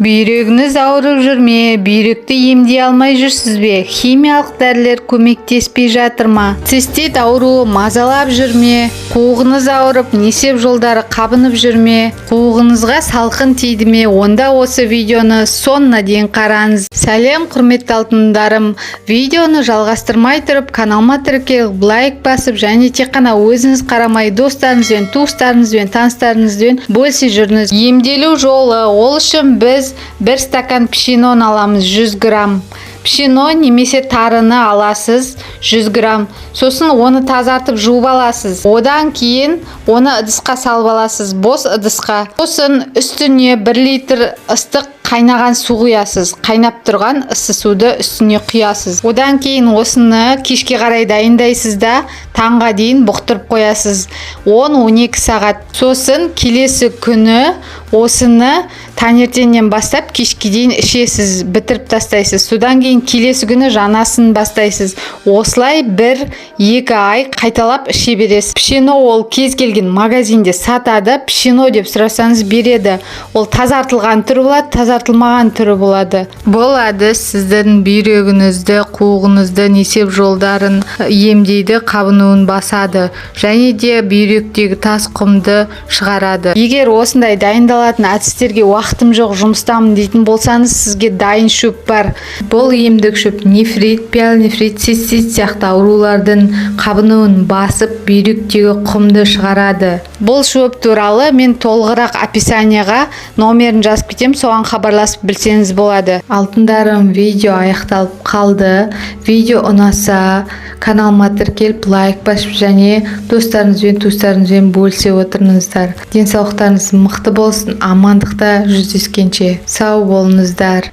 Буйрегіңіз ауырып жүрме, буйректі емдей алмай жүрсіз бе? Химиялық дәрілер көмектеспей жатыр ма? Цистит ауруы мазалап жүрме? Қуығыныз ауырып, несеп жолдары қабынып жүрме? Қуығынызға салқын тиді ме? Онда осы видеоны соңына дейін қараңыз. Сәлем құрметті алтындарым. Видеоны жалғастырмай тұрып, каналыма тіркеліп, лайк басып, және тек қана өзіңіз қарамай достарыңызбен, туыстарыңызбен, таныстарыңызбен бөлісе жүріңіз. Емделу жолы, ол үшін біз бір стакан пшенон аламыз, 100 грамм. Пшено немесе тарыны аласыз, 100 грамм. Сосын оны тазартып жуып аласыз. Одан кейін оны ыдысқа салып аласыз, бос ыдысқа. Сосын үстіне 1 литр ыстық қайнаған су құясыз. Қайнап тұрған ыссы суды үстіне құясыз. Одан кейін осыны кешке қарай дайындайсыз да таңға дейін бұқтырып қоясыз. 10-12 сағат. Сосын келесі күні осыны таңертеңнен бастап кешке дейін ішесіз, бітіріп тастайсыз. Содан кейін келесі күні жанасын бастайсыз. Осылай 1-2 ай қайталап іше бересіз. Пшено ол кез келген магазинде сатады. Пшено деп сұрасаңыз береді. Ол тазартылған түрі болады, тазартылмаған түрі болады. Болады сіздің бүйрегіңізді, қуығыңызды, несеп жолдарын емдейді, қабынуын басады. Және де бүйректегі тас құмды шығарады. Егер осындай дайындалатын әдістерге уақытым жоқ, жұмыстамын дейтін болсаңыз, сізге дайын шөп бар. Бұл емдік шөп нефрит, пиелонефрит, цистит сияқты аурулардың қабынуын басып, бүйректегі құмды шығарады. Бұл шөп туралы мен толығырақ описанияға номерін жазып кетем, соған хабарласып білсеңіз болады. Алтындарым, видео аяқталып қалды. Видео ұнаса, каналыма тіркеліп, лайк басып, және достарыңызбен, туыстарыңызбен бөлісе отырыңыздар. Денсаулықтарыңыз мықты болсын, амандықта жүздескенше сау болыңыздар.